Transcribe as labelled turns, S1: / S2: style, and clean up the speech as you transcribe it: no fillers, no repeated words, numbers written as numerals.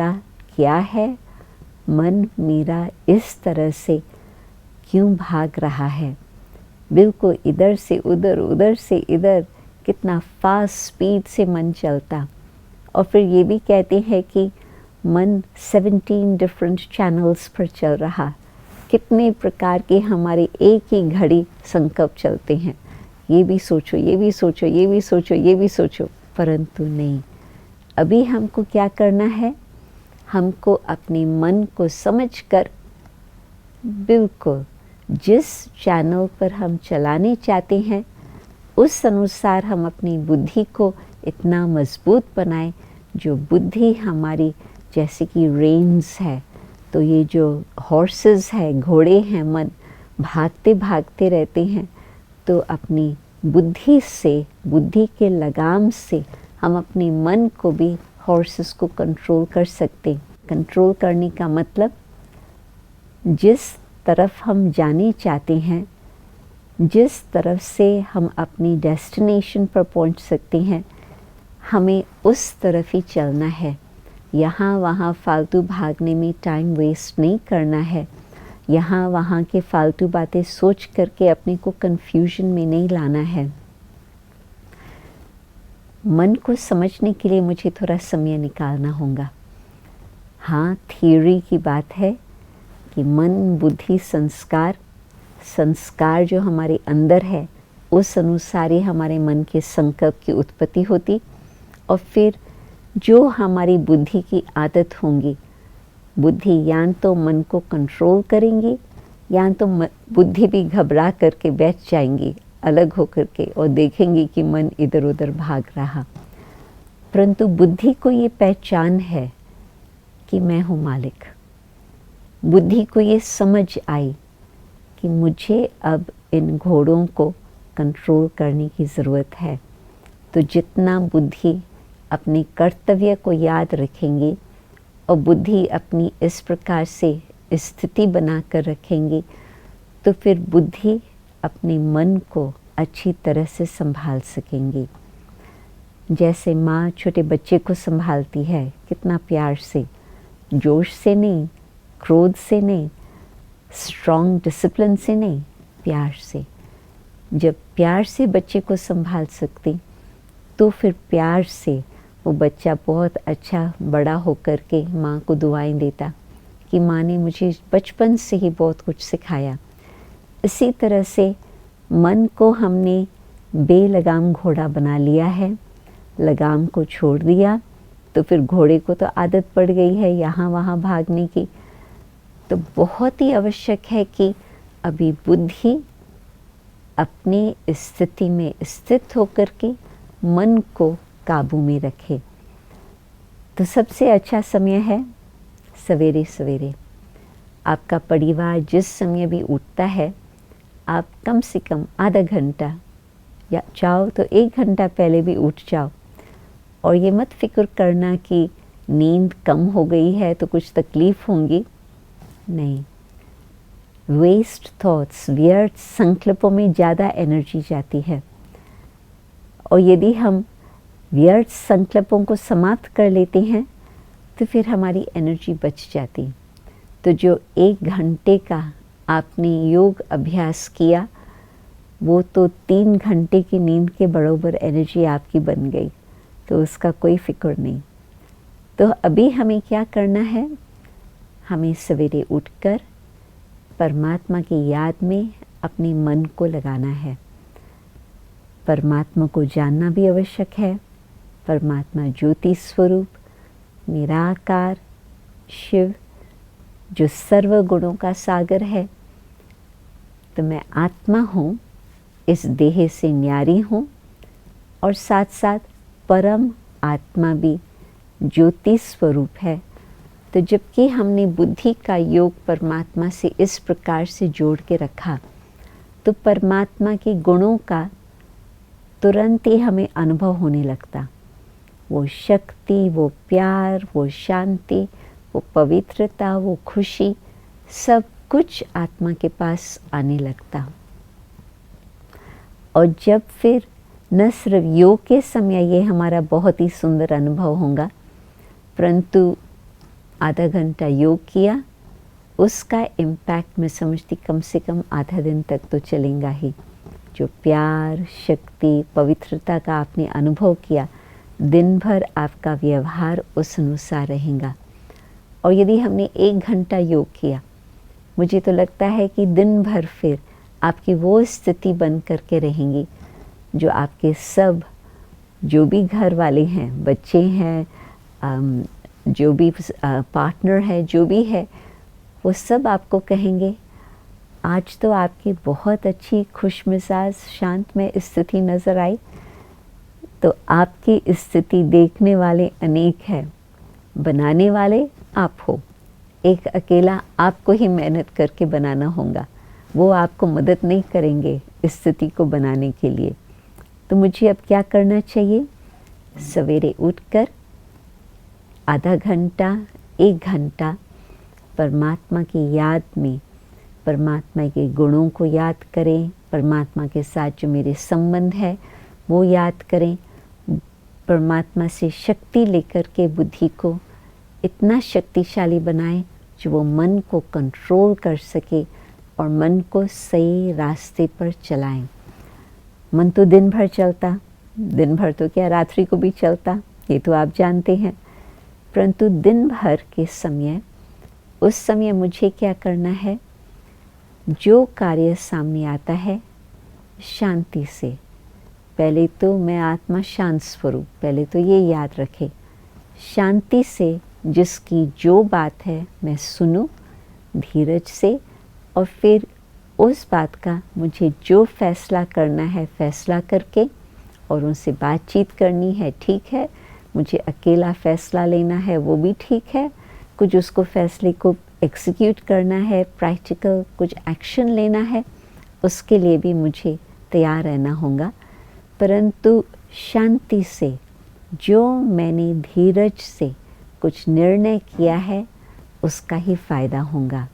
S1: मेरा क्या है, मन मेरा इस तरह से क्यों भाग रहा है, बिल्कुल इधर से उधर, उधर से इधर, कितना फास्ट स्पीड से मन चलता। और फिर ये भी कहते हैं कि मन 17 डिफरेंट चैनल्स पर चल रहा। कितने प्रकार के हमारे एक ही घड़ी संकल्प चलते हैं, ये भी सोचो, ये भी सोचो, ये भी सोचो, ये भी सोचो, परंतु नहीं। अभी हमको क्या करना है, हमको अपने मन को समझकर बिल्कुल जिस चैनल पर हम चलाने चाहते हैं उस अनुसार हम अपनी बुद्धि को इतना मजबूत बनाएं, जो बुद्धि हमारी जैसे कि रेन्स है, तो ये जो हॉर्सेस है, घोड़े हैं, मन भागते भागते रहते हैं, तो अपनी बुद्धि से, बुद्धि के लगाम से हम अपने मन को भी हॉर्सेस को कंट्रोल कर सकते। कंट्रोल करने का मतलब जिस तरफ हम जाने चाहते हैं, जिस तरफ से हम अपनी डेस्टिनेशन पर पहुंच सकते हैं, हमें उस तरफ ही चलना है। यहाँ वहाँ फालतू भागने में टाइम वेस्ट नहीं करना है। यहाँ वहाँ के फालतू बातें सोच करके अपने को कंफ्यूजन में नहीं लाना है। मन को समझने के लिए मुझे थोड़ा समय निकालना होगा। हाँ, थियोरी की बात है कि मन, बुद्धि, संस्कार, संस्कार जो हमारे अंदर है उस अनुसार ही हमारे मन के संकल्प की उत्पत्ति होती, और फिर जो हमारी बुद्धि की आदत होंगी, बुद्धि या तो मन को कंट्रोल करेंगी या तो बुद्धि भी घबरा करके बैठ जाएंगी अलग होकर के और देखेंगी कि मन इधर उधर भाग रहा। परंतु बुद्धि को ये पहचान है कि मैं हूँ मालिक। बुद्धि को ये समझ आई कि मुझे अब इन घोड़ों को कंट्रोल करने की ज़रूरत है। तो जितना बुद्धि अपने कर्तव्य को याद रखेंगी और बुद्धि अपनी इस प्रकार से स्थिति बनाकर रखेंगी, तो फिर बुद्धि अपने मन को अच्छी तरह से संभाल सकेंगी। जैसे माँ छोटे बच्चे को संभालती है, कितना प्यार से, जोश से नहीं, क्रोध से नहीं, स्ट्रॉन्ग डिसिप्लिन से नहीं, प्यार से। जब प्यार से बच्चे को संभाल सकती, तो फिर प्यार से वो बच्चा बहुत अच्छा बड़ा होकर के माँ को दुआएं देता कि माँ ने मुझे बचपन से ही बहुत कुछ सिखाया। इसी तरह से मन को हमने बेलगाम घोड़ा बना लिया है, लगाम को छोड़ दिया, तो फिर घोड़े को तो आदत पड़ गई है यहाँ वहाँ भागने की। तो बहुत ही आवश्यक है कि अभी बुद्धि अपनी स्थिति में स्थित होकर के मन को काबू में रखे। तो सबसे अच्छा समय है सवेरे सवेरे। आपका परिवार जिस समय भी उठता है, आप कम से कम आधा घंटा या चाहो तो 1 घंटा पहले भी उठ जाओ। और ये मत फिक्र करना कि नींद कम हो गई है तो कुछ तकलीफ़ होंगी, नहीं। वेस्ट थॉट्स, व्यर्थ संकल्पों में ज़्यादा एनर्जी जाती है, और यदि हम व्यर्थ संकल्पों को समाप्त कर लेते हैं तो फिर हमारी एनर्जी बच जाती। तो जो 1 घंटे का आपने योग अभ्यास किया, वो तो 3 घंटे की नींद के बराबर एनर्जी आपकी बन गई, तो उसका कोई फिक्र नहीं। तो अभी हमें क्या करना है, हमें सवेरे उठकर परमात्मा की याद में अपने मन को लगाना है। परमात्मा को जानना भी आवश्यक है। परमात्मा ज्योति स्वरूप, निराकार शिव, जो सर्व गुणों का सागर है। तो मैं आत्मा हूँ, इस देह से न्यारी हूँ, और साथ साथ परम आत्मा भी ज्योति स्वरूप है। तो जबकि हमने बुद्धि का योग परमात्मा से इस प्रकार से जोड़ के रखा, तो परमात्मा के गुणों का तुरंत ही हमें अनुभव होने लगता। वो शक्ति, वो प्यार, वो शांति, वो पवित्रता, वो खुशी, सब कुछ आत्मा के पास आने लगता। और जब फिर न सिर्फ योग के समय ये हमारा बहुत ही सुंदर अनुभव होगा, परंतु आधा घंटा योग किया, उसका इम्पैक्ट मैं समझती कम से कम आधा दिन तक तो चलेगा ही। जो प्यार, शक्ति, पवित्रता का आपने अनुभव किया, दिन भर आपका व्यवहार उस अनुसार रहेगा। और यदि हमने 1 घंटा योग किया, मुझे तो लगता है कि दिन भर फिर आपकी वो स्थिति बन करके रहेंगी जो आपके सब जो भी घर वाले हैं, बच्चे हैं, जो भी पार्टनर है, जो भी है, वो सब आपको कहेंगे आज तो आपकी बहुत अच्छी खुशमिजाज शांतमय स्थिति नज़र आई। तो आपकी स्थिति देखने वाले अनेक हैं, बनाने वाले आप हो। एक अकेला आपको ही मेहनत करके बनाना होगा, वो आपको मदद नहीं करेंगे स्थिति को बनाने के लिए। तो मुझे अब क्या करना चाहिए? सवेरे उठकर आधा घंटा, 1 घंटा परमात्मा की याद में, परमात्मा के गुणों को याद करें, परमात्मा के साथ जो मेरे संबंध है वो याद करें, परमात्मा से शक्ति लेकर के बुद्धि को इतना शक्तिशाली बनाएं जो वो मन को कंट्रोल कर सके और मन को सही रास्ते पर चलाएं। मन तो दिन भर चलता, दिन भर तो क्या रात्रि को भी चलता, ये तो आप जानते हैं। परंतु दिन भर के समय, उस समय मुझे क्या करना है? जो कार्य सामने आता है शांति से, पहले तो मैं आत्मा शांत स्वरूप, पहले तो ये याद रखे, शांति से जिसकी जो बात है मैं सुनूं धीरज से, और फिर उस बात का मुझे जो फैसला करना है फैसला करके, और उनसे बातचीत करनी है, ठीक है, मुझे अकेला फैसला लेना है वो भी ठीक है, कुछ उसको फैसले को एग्जीक्यूट करना है, प्रैक्टिकल कुछ एक्शन लेना है, उसके लिए भी मुझे तैयार रहना होगा। परंतु शांति से, जो मैंने धीरज से कुछ निर्णय किया है उसका ही फायदा होगा।